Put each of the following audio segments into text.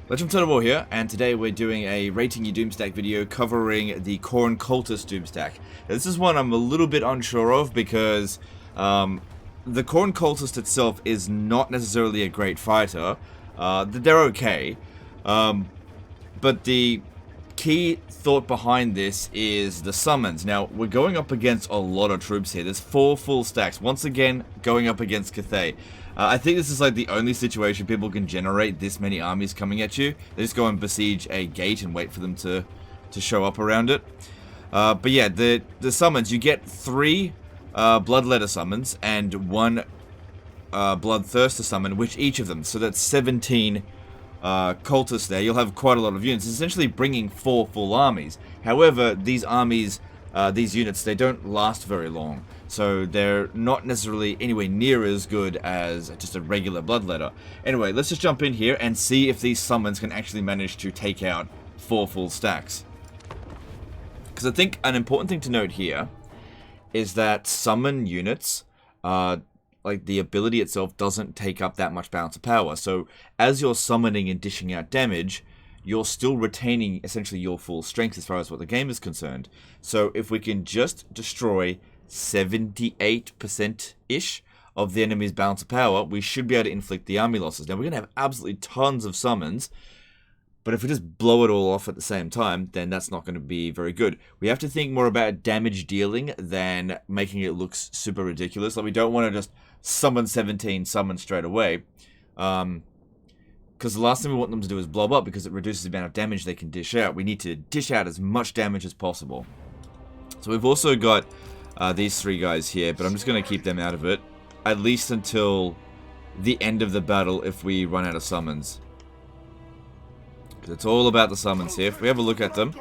Legend War here, and today we're doing a Rating Your Doomstack video covering the Khorne Cultist Doomstack. Now, this is one I'm a little bit unsure of because the Khorne Cultist itself is not necessarily a great fighter. They're okay, but the key thought behind this is the summons. Now, we're going up against a lot of troops here. There's 4 full stacks, once again going up against Cathay. I think this is like the only situation people can generate this many armies coming at you. They just go and besiege a gate and wait for them to show up around it. But yeah, the summons, you get 3 Bloodletter summons and 1 Bloodthirster summon, which each of them, so that's 17 cultists there. You'll have quite a lot of units. It's essentially bringing 4 full armies. However, these armies, these units, they don't last very long. So they're not necessarily anywhere near as good as just a regular Bloodletter. Anyway, let's just jump in here and see if these summons can actually manage to take out 4 full stacks. Because I think an important thing to note here is that summon units, like the ability itself doesn't take up that much balance of power. So as you're summoning and dishing out damage, you're still retaining essentially your full strength as far as what the game is concerned. So if we can just destroy 78%-ish of the enemy's balance of power, we should be able to inflict the army losses. Now, we're going to have absolutely tons of summons, but if we just blow it all off at the same time, then that's not going to be very good. We have to think more about damage dealing than making it look super ridiculous. Like, we don't want to just summon 17 summons straight away, because the last thing we want them to do is blow up, because it reduces the amount of damage they can dish out. We need to dish out as much damage as possible. So we've also got these 3 guys here, but I'm just going to keep them out of it, at least until the end of the battle if we run out of summons. Because it's all about the summons here. If we have a look at them,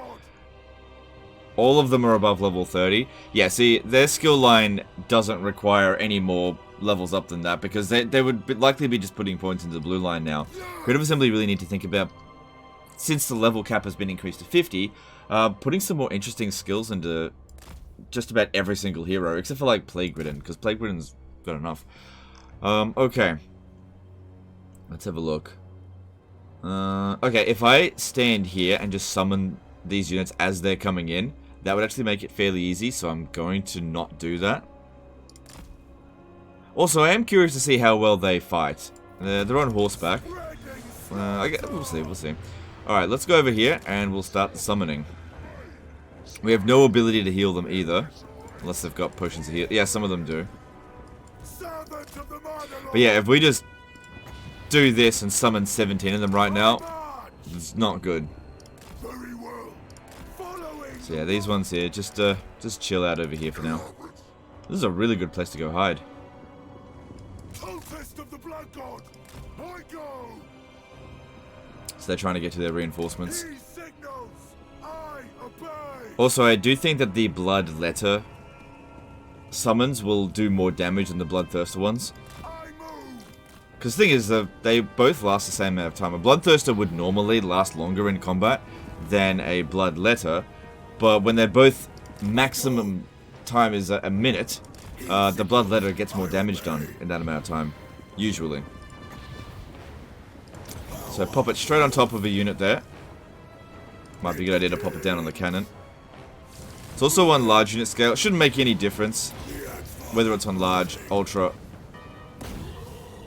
all of them are above level 30. Yeah, see, their skill line doesn't require any more levels up than that, because they would likely be just putting points into the blue line now. Creative Assembly really need to think about, since the level cap has been increased to 50, putting some more interesting skills into just about every single hero, except for like Plague Ridden, because Plague Ridden's got enough. Okay. Let's have a look. Okay, if I stand here and just summon these units as they're coming in, that would actually make it fairly easy, so I'm going to not do that. Also, I am curious to see how well they fight. They're on horseback. We'll see. Alright, let's go over here and we'll start the summoning. We have no ability to heal them either, unless they've got potions to heal. Yeah, some of them do. But yeah, if we just do this and summon 17 of them right now, it's not good. So yeah, these ones here, just chill out over here for now. This is a really good place to go hide. Cultist of the Blood God, I go. So they're trying to get to their reinforcements. These signals, I obey. Also, I do think that the Bloodletter summons will do more damage than the Bloodthirster ones. Because the thing is that they both last the same amount of time. A Bloodthirster would normally last longer in combat than a Bloodletter, but when they're both maximum time is a minute, the Bloodletter gets more damage done in that amount of time, usually. So pop it straight on top of a unit there. Might be a good idea to pop it down on the cannon. It's also on large unit scale. It shouldn't make any difference whether it's on large, ultra,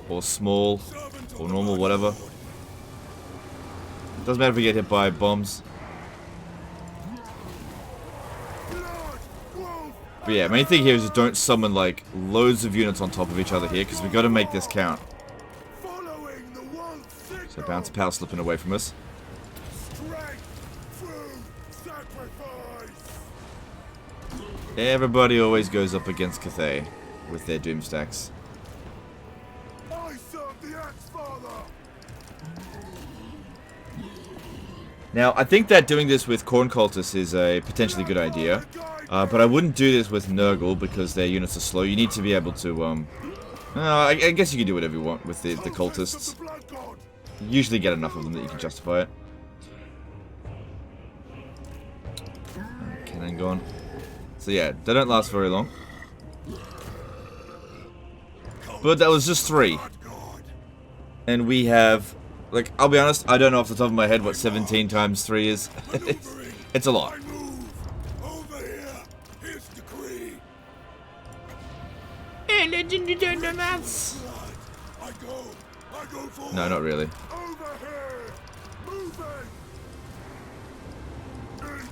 or small, or normal, whatever. Doesn't matter if we get hit by bombs. But yeah, main thing here is just don't summon like loads of units on top of each other here, because we've got to make this count. So bounce of power slipping away from us. Everybody always goes up against Cathay with their Doomstacks. Now, I think that doing this with Khorne Cultists is a potentially good idea, but I wouldn't do this with Nurgle because their units are slow. You need to be able to, I guess you can do whatever you want with the Cultists. You usually get enough of them that you can justify it. Cannon gone. So yeah, they don't last very long. But that was just 3. And we have Like, I'll be honest, I don't know off the top of my head what 17 times 3 is. It's a lot. I move. Over here. Here's decree. Hey, legend, you don't know maths. Blood. I go forward. No, not really. Over here. Moving. It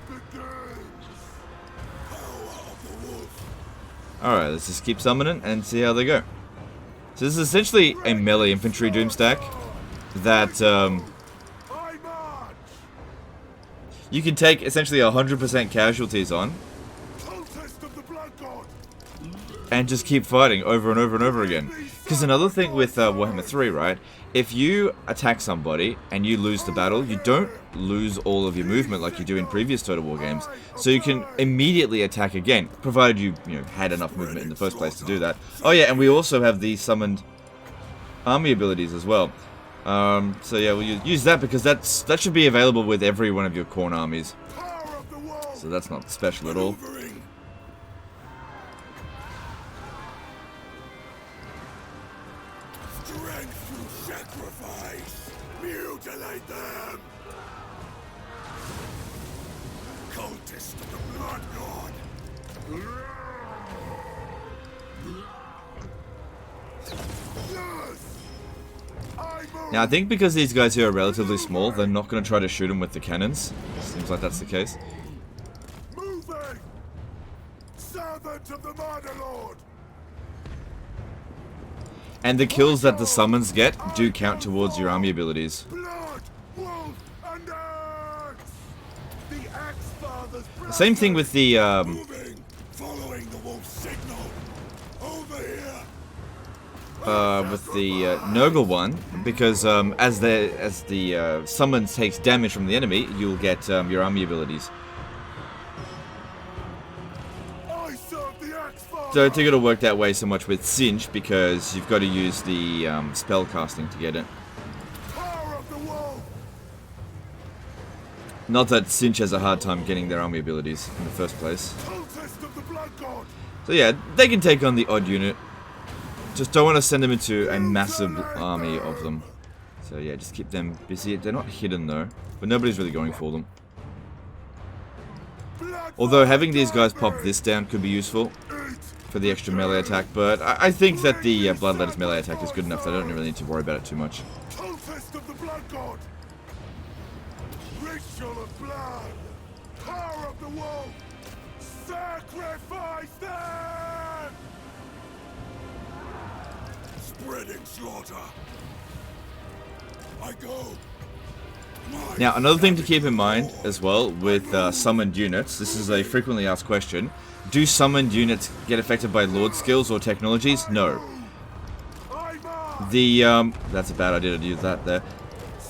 begins. Power of the wolf. Alright, let's just keep summoning and see how they go. So this is essentially a melee infantry doomstack that I march. you can take essentially 100% casualties on Cultist of the blood god. and just keep fighting over and over and over again. Because another thing with Warhammer 3, right? If you attack somebody and you lose the battle, you don't lose all of your movement like you do in previous Total War games. So you can immediately attack again, provided you had enough movement in the first place to do that. Oh yeah, and we also have the summoned army abilities as well. So yeah, we'll use that because that should be available with every one of your Khorne armies. Power of the wolf. So that's not special at all. Maneuvering. Strength through sacrifice. Mutilate them. Cultist of the blood god. Yes. I move. Now I think because these guys here are relatively small, they're not going to try to shoot them with the cannons. Seems like that's the case. Moving. Servant of the murder lord. And the kills that the summons get do count towards your army abilities. Blood, wolf, and axe. The axe father's Same thing with the moving, following the wolf's signal. Over here. Nurgle one, because as the summons takes damage from the enemy, you'll get your army abilities. I serve the axe father. Don't think it'll work that way so much with Cinch, because you've got to use the spell casting to get it. Power of the wolf. Not that Cinch has a hard time getting their army abilities in the first place. Cultist of the blood god. So yeah, they can take on the odd unit. Just don't want to send them into a massive army of them. So yeah, just keep them busy. They're not hidden though, but nobody's really going for them. Blood Although having these guys pop this down could be useful eat. for the extra melee attack, but I think that the Bloodletter's melee attack is good enough that I don't really need to worry about it too much. Cultist of the blood god. Ritual of blood. Power of the wolf. Sacrifice them. Spreading slaughter. I go. My Now, another thing to keep in mind as well with summoned units, this is a frequently asked question. Do summoned units get affected by Lord skills or technologies? No. I march. That's a bad idea to use that there.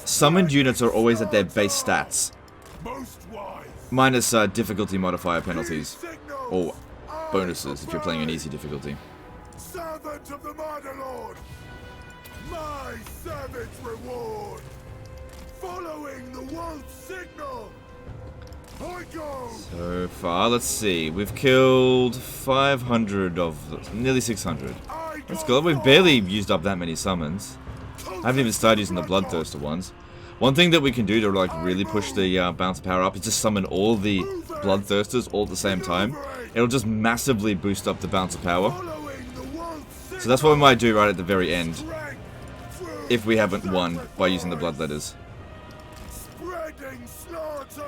Summoned units are always at their base stats, Most wise. minus difficulty modifier penalties, Signals. or bonuses if you're playing an easy difficulty. Servant of the murder lord. My servant's reward. Following the wolf's signal. I go. So far, let's see, we've killed 500 of, nearly 600. I go. That's good, we've barely used up that many summons. I haven't even started using the Bloodthirster ones. One thing that we can do to like really push the bounce power up is just summon all the Bloodthirsters all at the same time. It'll just massively boost up the bounce of power. Following the wolf's signal. So that's what we might do right at the very end, Strength through if we haven't won by using the Bloodletters. spreading slaughter.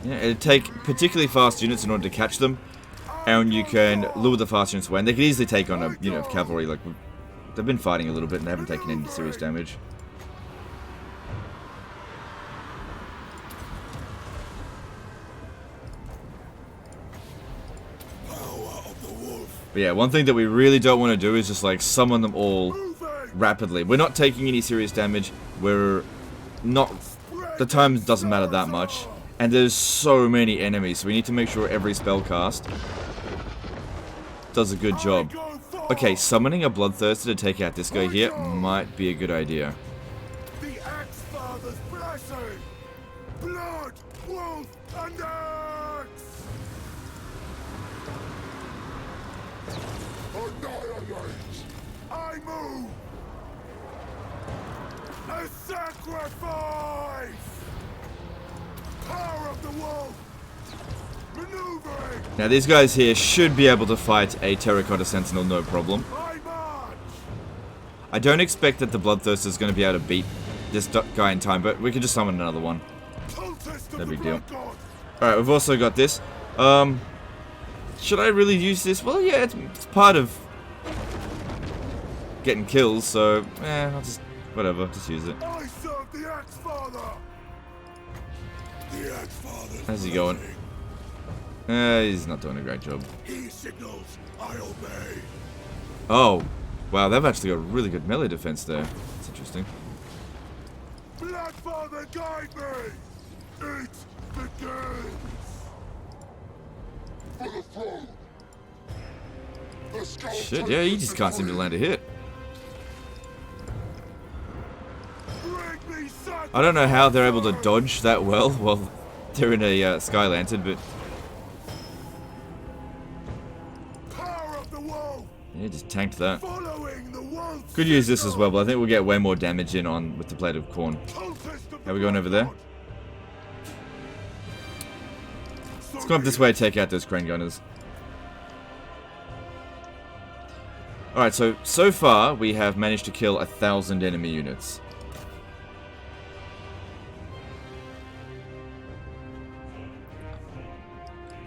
Yeah, it'd take particularly fast units in order to catch them, and you can lure the fast units away. And they could easily take on a unit of cavalry. Like they've been fighting a little bit and they haven't taken any serious damage. Power of the wolf. But yeah, one thing that we really don't want to do is just like summon them all Moving. rapidly. We're not taking any serious damage. We're not. The time doesn't matter that much. And there's so many enemies, so we need to make sure every spell cast does a good job. Go forward. Okay, summoning a Bloodthirster to take out this guy here might be a good idea. The axe father's blessing. Blood, wolf, and axe. Annihilate. I move. A sacrifice. Power of the wolf. Maneuvering. Now these guys here should be able to fight a Terracotta Sentinel no problem. I march. I don't expect that the Bloodthirster is going to be able to beat this guy in time, but we can just summon another one. Cultist of No the big deal. Blood God. Alright, we've also got this. Should I really use this? Well, yeah, it's part of getting kills, so, I'll just, whatever, just use it. I serve the Axe Father. The Axe Father. How's he going? He's not doing a great job. He signals. I obey. Oh, wow, they've actually got really good melee defense there. That's interesting. Blood Father, guide me. It begins. For the throne. The skull Shit, yeah, he just can't seem to land a hit. Bring me I don't know how they're able to dodge that well while they're in a Sky Lantern, but power of the wolf. yeah, just tanked that. Following the wolf. Could use this as well, but I think we'll get way more damage in on with the Blade of Khorne. How are we going over there? Let's come up this way, take out those crane gunners. Alright, so far we have managed to kill 1,000 enemy units.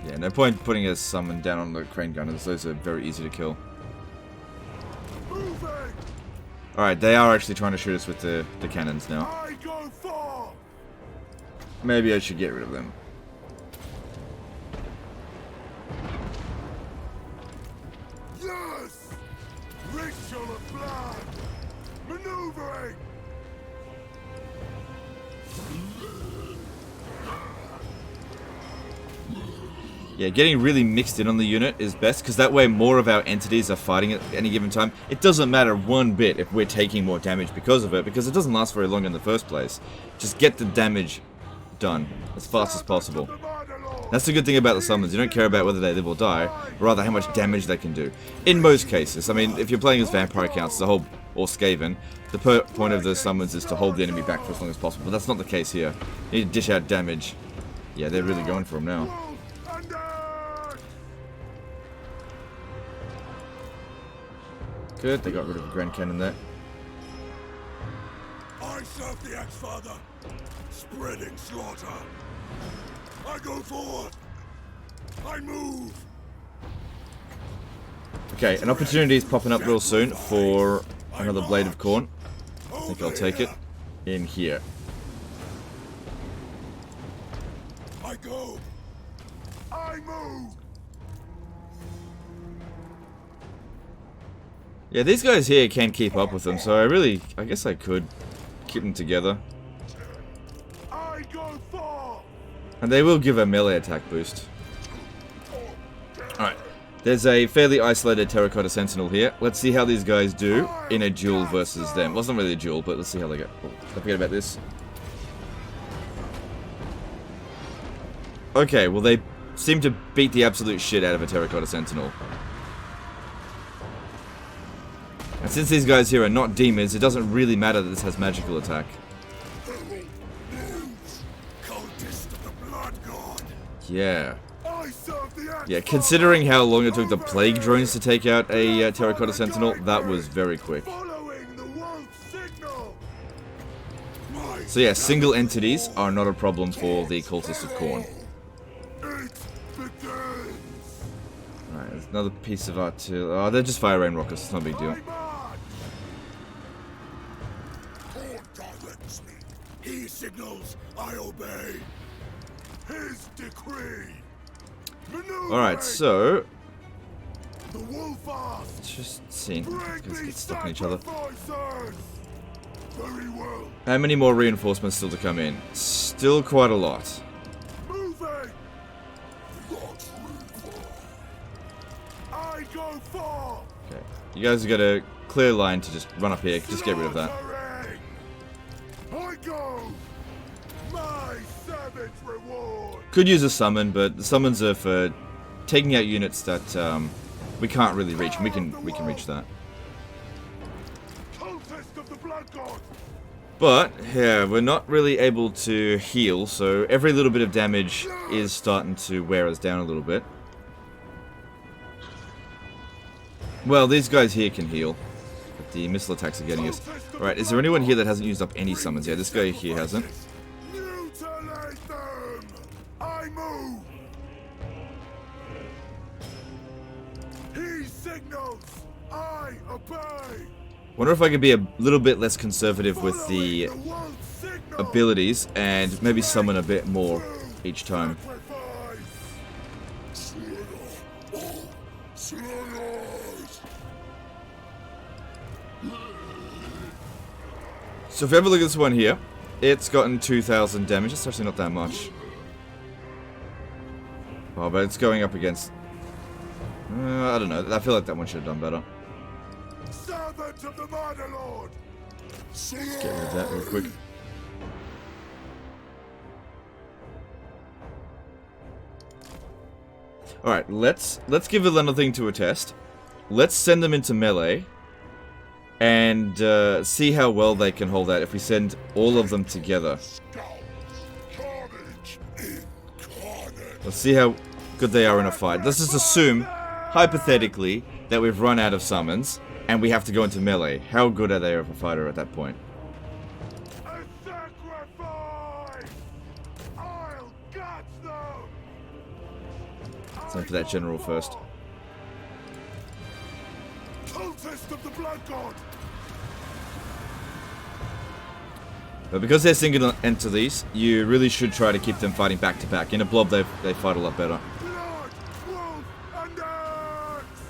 Yeah, no point putting a summon down on the crane gunners, those are very easy to kill. Alright, they are actually trying to shoot us with the cannons now. I go far. Maybe I should get rid of them. Yes! Ritual of blood! Maneuvering! Yeah, getting really mixed in on the unit is best, because that way more of our entities are fighting at any given time. It doesn't matter one bit if we're taking more damage because of it, because it doesn't last very long in the first place. Just get the damage done as fast as possible. That's the good thing about the summons. You don't care about whether they live or die, but rather how much damage they can do. In most cases. I mean, if you're playing as vampire accounts, or Skaven, the point of the summons is to hold the enemy back for as long as possible. But that's not the case here. You need to dish out damage. Yeah, they're really going for him now. Good, they got rid of the Grand Cannon there. I serve the Axe Father, spreading slaughter. I go forward. I move. Okay, an opportunity is popping up real soon for another Blade of Khorne. I think I'll take it. In here. I go. I move. Yeah, these guys here can't keep up with them, so I guess I could keep them together. I go far. And they will give a melee attack boost. Alright, there's a fairly isolated Terracotta Sentinel here. Let's see how these guys do in a duel versus them. Well, it's not really a duel, but let's see how they go. Oh, I forget about this. Okay, well they seem to beat the absolute shit out of a Terracotta Sentinel. And since these guys here are not demons, it doesn't really matter that this has magical attack. Cultist of the Blood God. Yeah. I serve the Axe Yeah, considering how long it took the Plague Drones to take out a Terracotta Sentinel, that was very quick. Following the wolf signal. So yeah, single entities are not a problem for the Cultist of Khorne. It begins. Alright, there's another piece of artillery. Oh, they're just fire rain rockets, it's not a big deal. Khorne directs me. He signals. I obey. His decree. Alright, so The wolf asks. let's just see. Bring Let's me get stuck in each other. sacrifices. Very well. How many more reinforcements still to come in? Still quite a lot. Moving. I go far. Okay, you guys have got a clear line to just run up here. Just get rid of that. Slaughtering. I go. My savage reward. Could use a summon, but the summons are for taking out units that we can't really reach. And we can reach that. Cultist of the Blood God! But, yeah, we're not really able to heal, so every little bit of damage is starting to wear us down a little bit. Well, these guys here can heal, but the missile attacks are getting us. Alright, is there anyone here that hasn't used up any summons? Yeah, this guy here hasn't. Mutilate them! I move! He signals! I obey! Wonder if I could be a little bit less conservative with the abilities and maybe summon a bit more each time. So if you ever look at this one here, it's gotten 2,000 damage. It's actually not that much. Oh, but it's going up against... I don't know. I feel like that one should have done better. Servant of the Murder Lord! Let's get rid of that real quick. Alright, let's give another thing to a test. Let's send them into melee. And see how well they can hold that if we send all of them together. Let's see how good they are in a fight. Let's just assume, hypothetically, that we've run out of summons. And we have to go into melee. How good are they of a fighter at that point? A sacrifice! I'll catch them! Time for that general first. Cultist of the Blood God! But because they're single entities, you really should try to keep them fighting back to back. In a blob, they fight a lot better. Blood, wolf, and axe!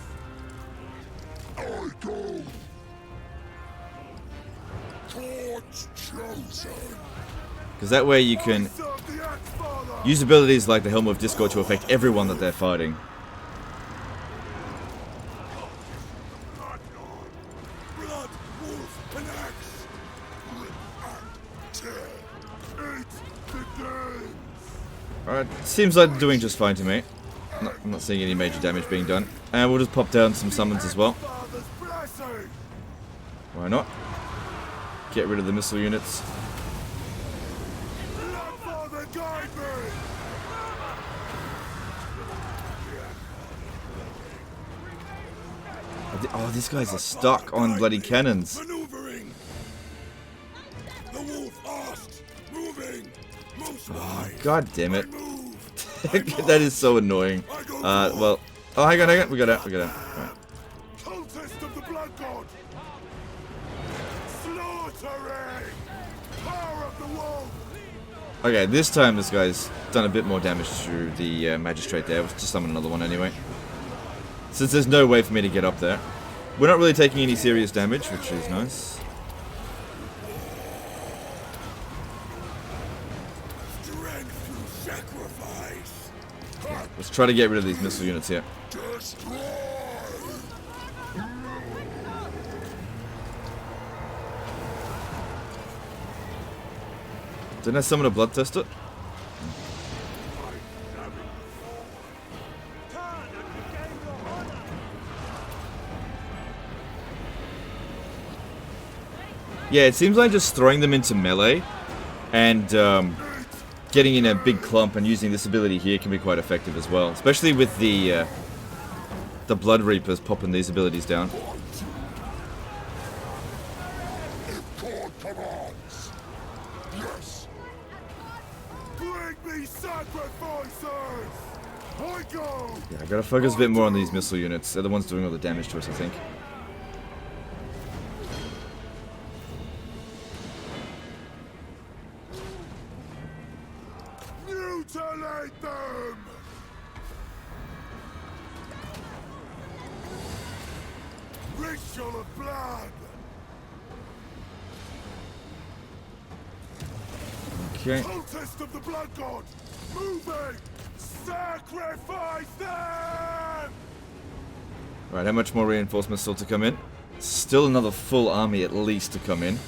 I go! Torch chosen! Because that way you can Serve the Axe Father! use abilities like the Helm of Discord to affect everyone that they're fighting. Blood, wolf, and axe! Rip and tear! Eat the dens! Alright, seems like they're doing just fine to me. I'm not seeing any major damage being done. And we'll just pop down some summons as well. Father's blessing! Why not? Get rid of the missile units. Blood Father, guide me! Oh, these guys are stuck on bloody cannons. Maneuvering! The wolf asked! Moving! Most Oh, God damn it. move! That is so annoying. Well... Oh, hang on. We got out. Right. Cultist of the Blood God! Slaughtering! Power of the wolf! Okay, this time this guy's done a bit more damage to the magistrate there. We'll just summon another one anyway. Since there's no way for me to get up there. We're not really taking any serious damage, which is nice. Strength through sacrifice! Let's try to get rid of these missile units here. Destroy! Didn't I summon a blood tester? Yeah, it seems like just throwing them into melee and getting in a big clump and using this ability here can be quite effective as well. Especially with the Blood Reapers popping these abilities down. If God commands! Yes! Bring me sacrifices! I go! Yeah, I gotta focus a bit more on these missile units. They're the ones doing all the damage to us, I think. Mutilate them! Ritual of blood! Okay. Cultist of the Blood God! Moving! Sacrifice them! Right, how much more reinforcements still to come in? Still another full army at least to come in.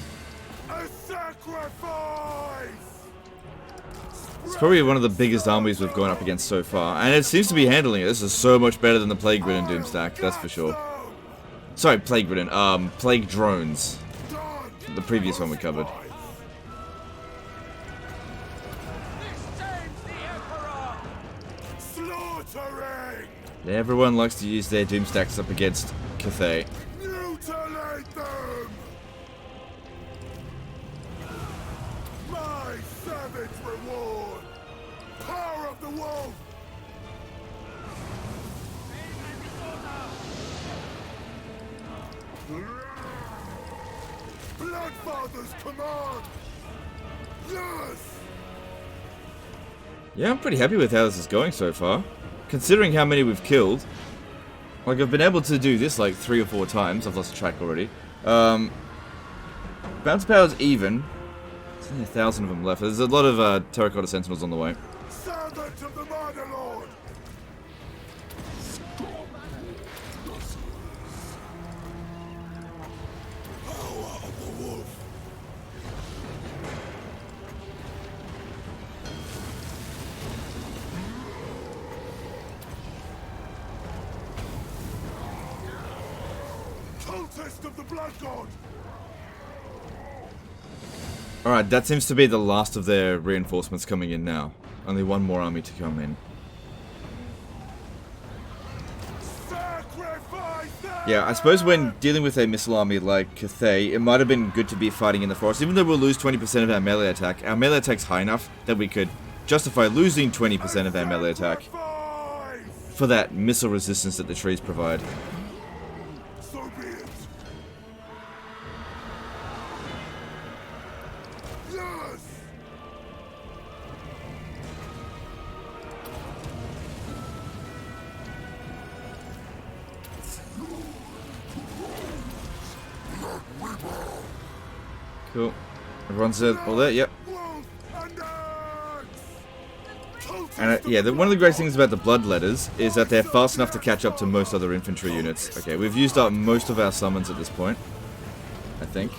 A sacrifice! It's probably one of the biggest armies we've gone up against so far, and it seems to be handling it. This is so much better than the Plague Ridden Doomstack, that's for sure. Sorry, Plague Ridden, Plague Drones. Die The previous one we covered. Slaughtering! Everyone likes to use their Doomstacks up against Cathay. Mutilate them! My savage reward! Power of the wolf! Bloodfather's command! Yes! Yeah, I'm pretty happy with how this is going so far. Considering how many we've killed. Like, I've been able to do this like 3 or 4 times. I've lost track already. Bounce power's even. There's only 1,000 of them left. There's a lot of terracotta sentinels on the way. Servant of the Murder Lord! Power of the wolf! Cultist of the Blood God! Alright, that seems to be the last of their reinforcements coming in now. Only one more army to come in. Yeah, I suppose when dealing with a missile army like Cathay, it might have been good to be fighting in the forest. Even though we'll lose 20% of our melee attack's high enough that we could justify losing 20% of our melee attack for that missile resistance that the trees provide. So be it. Yes. Cool. Everyone's all there? Yep. And yeah, one of the great things about the Bloodletters is that they're fast enough to catch up to most other infantry units. Okay, we've used up most of our summons at this point, I think.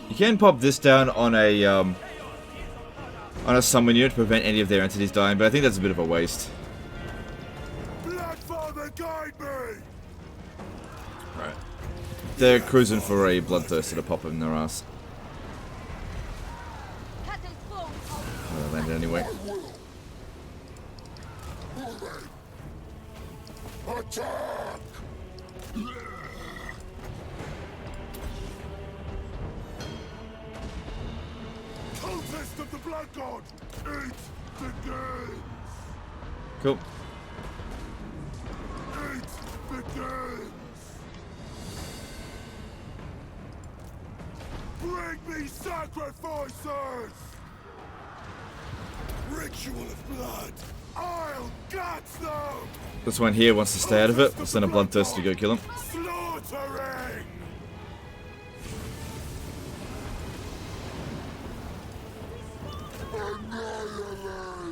You can pop this down on a summon unit to prevent any of their entities dying, but I think that's a bit of a waste. Bloodfather, guide me. Right. They're cruising for a bloodthirster to pop in their ass. Oh, they landed anyway. Attack! Cultist of the Blood God, eat the games! Cool. Eat the games! Bring me sacrifices! Ritual of blood! I'll gut them! This one here wants to stay out of it. We'll send a bloodthirster to go kill him. Slaughtering! Annihilate!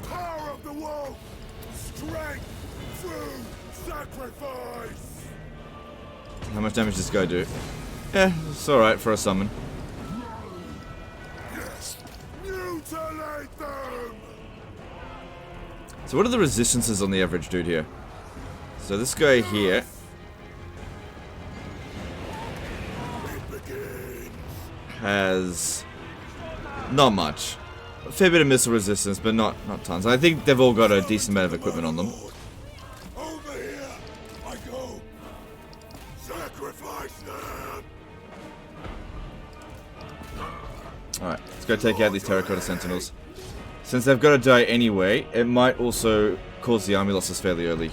Power of the wolf! Strength through sacrifice! How much damage does this guy do? Yeah, it's alright for a summon. Yes! Mutilate them! So what are the resistances on the average dude here? So this guy here It begins! has not much. A fair bit of missile resistance, but not tons. I think they've all got a decent amount of equipment on them. Over here! I go! Sacrifice them! Alright, let's go take out these terracotta sentinels. Since they've got to die anyway, it might also cause the army losses fairly early.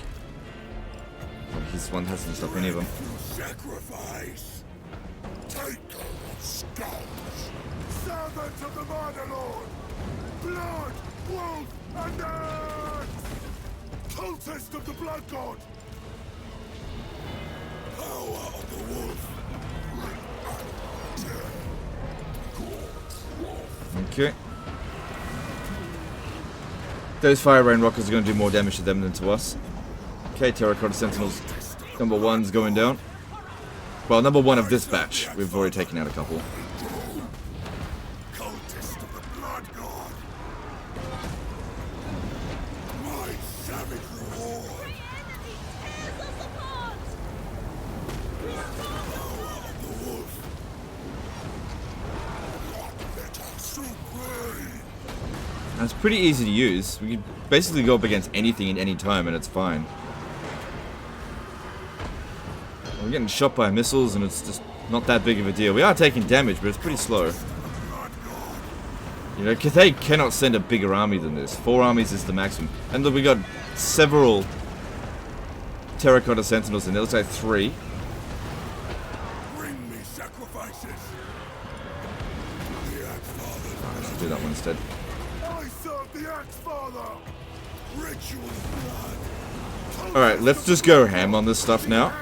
Well, his one hasn't stopped any of them. Sacrifice! Take skulls! Servants of the Murder Lord! Blood, wolf, and axe! Cultist of the Blood God! Power of the wolf! Okay. Those fire rain rockets are going to do more damage to them than to us. Okay, terracotta sentinels. Number 1's going down. Well, number 1 of this batch. We've already taken out a couple. Cultist of the Blood God! My savage reward! Power of the wolf! Let us supreme! And it's pretty easy to use. We can basically go up against anything at any time and it's fine. We're getting shot by missiles and it's just not that big of a deal. We are taking damage, but it's pretty slow. You know, Cathay cannot send a bigger army than this. 4 armies is the maximum. And look, we got several terracotta sentinels in there. Looks like 3. Bring me sacrifices! The Axe Father! Let's do that one instead. I serve the Axe Father! Ritual blood! Alright, let's just go ham on this stuff now.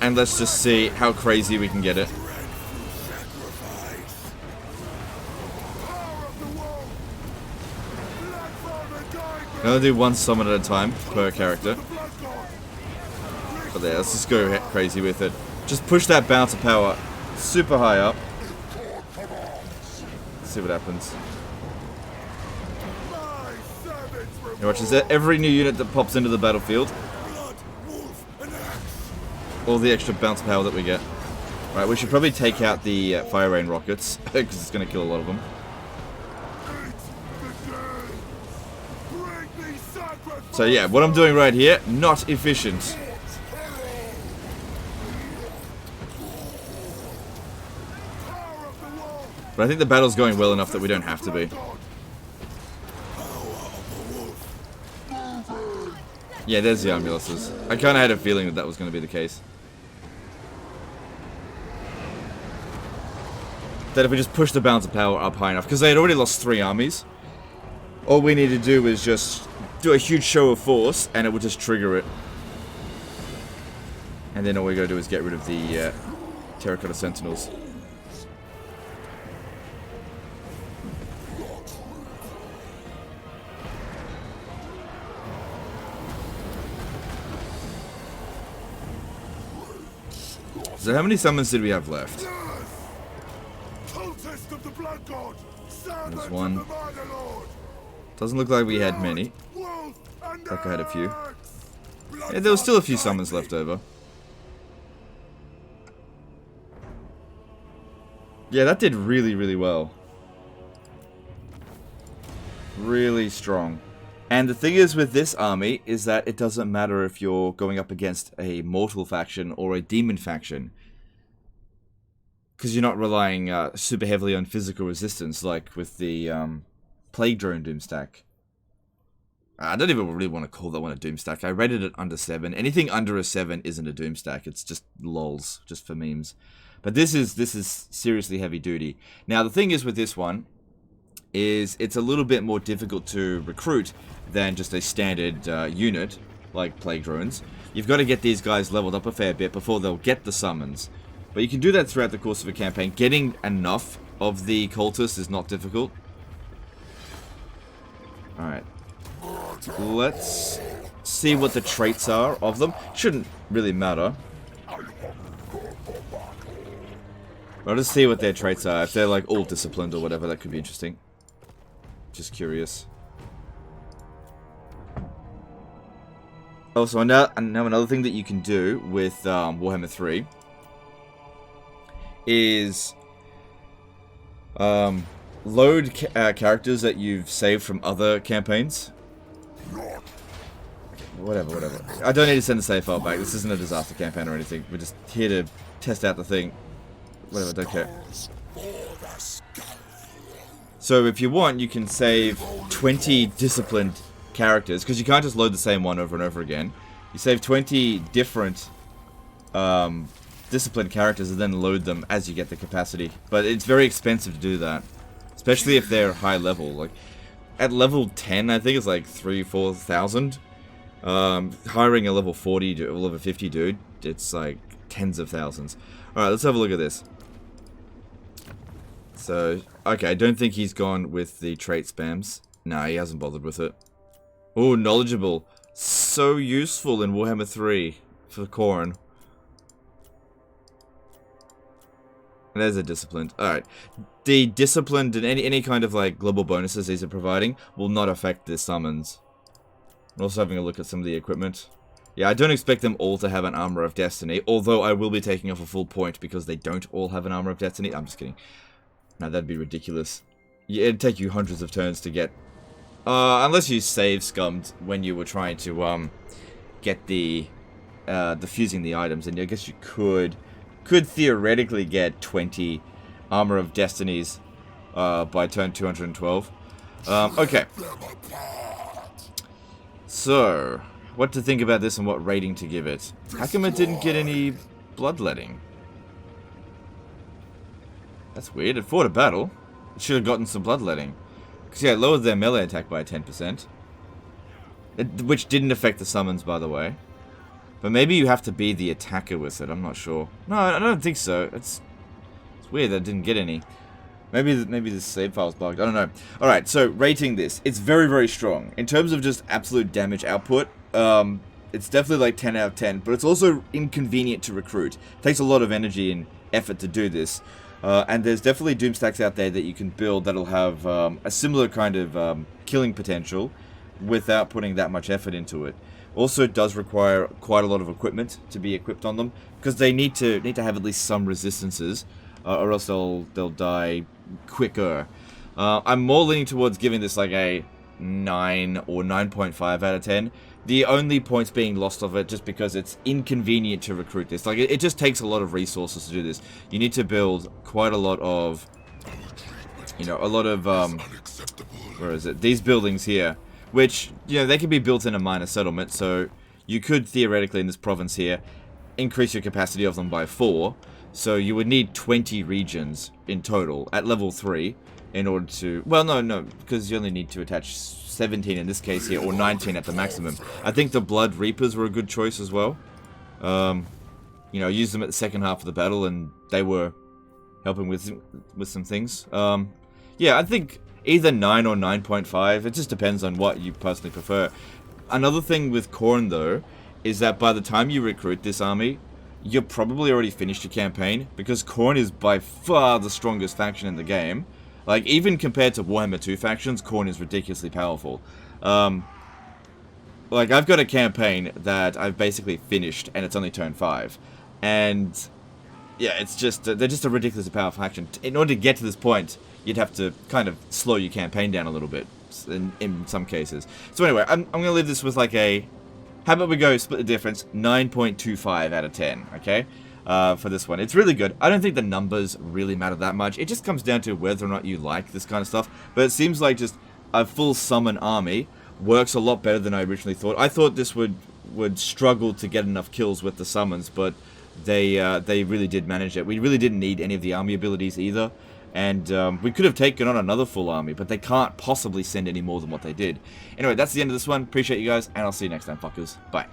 And let's just see how crazy we can get it. I'm gonna do one summon at a time per character. But there, let's just go crazy with it. Just push that bounce of power super high up. Let's see what happens. You watch, is that every new unit that pops into the battlefield? All the extra bounce power that we get. Right, we should probably take out the fire rain rockets, because it's going to kill a lot of them. So yeah, what I'm doing right here, not efficient. But I think the battle's going well enough that we don't have to be. Yeah, there's the ambulances. I kind of had a feeling that that was going to be the case. That if we just push the balance of power up high enough, because they had already lost 3 armies, all we need to do is just do a huge show of force, and it would just trigger it. And then all we gotta do is get rid of the terracotta sentinels. So how many summons did we have left? Cultist of the Blood God! There's one. Doesn't look like we had many. Like I had a few. Yeah, there was still a few summons left over. Yeah, that did really, really well. Really strong. And the thing is with this army is that it doesn't matter if you're going up against a mortal faction or a demon faction. Because you're not relying super heavily on physical resistance like with the Plague Drone Doomstack. I don't even really want to call that one a Doomstack. I rated it under 7. Anything under a 7 isn't a Doomstack. It's just lols, just for memes. But this is seriously heavy duty. Now the thing is with this one is it's a little bit more difficult to recruit than just a standard unit like Plague Drones. You've got to get these guys leveled up a fair bit before they'll get the summons. But you can do that throughout the course of a campaign. Getting enough of the cultists is not difficult. Alright. Let's see what the traits are of them. Shouldn't really matter. I'll just see what their traits are. If they're like all disciplined or whatever, that could be interesting. Just curious. Also, now another thing that you can do with Warhammer 3 is load characters that you've saved from other campaigns. Whatever. I don't need to send the save file back. This isn't a disaster campaign or anything. We're just here to test out the thing. Whatever, don't care. So if you want, you can save 20 disciplined characters, because you can't just load the same one over and over again. You save 20 different disciplined characters and then load them as you get the capacity. But it's very expensive to do that, especially if they're high level. Like at level 10, I think it's like 3,000-4,000. Hiring a level 40 or level 50 dude, it's like tens of thousands. Alright, let's have a look at this. So, okay, I don't think he's gone with the trait spams. No, he hasn't bothered with it. Oh, knowledgeable. So useful in Warhammer 3 for Khorne. There's a disciplined. Alright. The disciplined and any kind of like global bonuses these are providing will not affect the summons. I'm also having a look at some of the equipment. Yeah, I don't expect them all to have an Armor of Destiny, although I will be taking off a full point because they don't all have an Armor of Destiny. I'm just kidding. No, that'd be ridiculous. Yeah, it'd take you hundreds of turns to get... unless you save scummed when you were trying to, get the fusing the items, and I guess you could theoretically get 20 Armor of Destinies, by turn 212. Okay. So, what to think about this and what rating to give it? How come it didn't get any bloodletting? That's weird. It fought a battle. It should have gotten some bloodletting. Because, yeah, it lowered their melee attack by 10%. Which didn't affect the summons, by the way. But maybe you have to be the attacker with it. I'm not sure. No, I don't think so. It's weird that it didn't get any. Maybe the save file's bugged. I don't know. Alright, so rating this. It's very, very strong. In terms of just absolute damage output, it's definitely like 10 out of 10. But it's also inconvenient to recruit. It takes a lot of energy and effort to do this. And there's definitely doom stacks out there that you can build that'll have a similar kind of killing potential without putting that much effort into it. Also, it does require quite a lot of equipment to be equipped on them because they need to have at least some resistances, or else they'll die quicker. I'm more leaning towards giving this like a 9 or 9.5 out of 10. The only points being lost of it just because it's inconvenient to recruit this. Like, it just takes a lot of resources to do this. You need to build quite a lot of, where is it? These buildings here, which, they can be built in a minor settlement, so you could theoretically in this province here increase your capacity of them by 4. So you would need 20 regions in total at level 3 in order to... Well, no, because you only need to attach 17 in this case here, or 19 at the maximum. I think the Blood Reapers were a good choice as well. Use them at the second half of the battle, and they were helping with some things. Yeah, I think either 9 or 9.5. It just depends on what you personally prefer. Another thing with Khorne, though, is that by the time you recruit this army, you're probably already finished your campaign, because Khorne is by far the strongest faction in the game. Like, even compared to Warhammer 2 factions, Khorne is ridiculously powerful. Like, I've got a campaign that I've basically finished, and it's only turn 5. And, yeah, it's just, they're just a ridiculously powerful faction. In order to get to this point, you'd have to kind of slow your campaign down a little bit, in some cases. So anyway, I'm going to leave this with like a... How about we go split the difference, 9.25 out of 10, okay? For this one. It's really good. I don't think the numbers really matter that much. It just comes down to whether or not you like this kind of stuff. But it seems like just a full summon army works a lot better than I originally thought. I thought this would struggle to get enough kills with the summons, but they really did manage it. We really didn't need any of the army abilities either. And we could have taken on another full army, but they can't possibly send any more than what they did. Anyway, that's the end of this one. Appreciate you guys, and I'll see you next time, fuckers. Bye.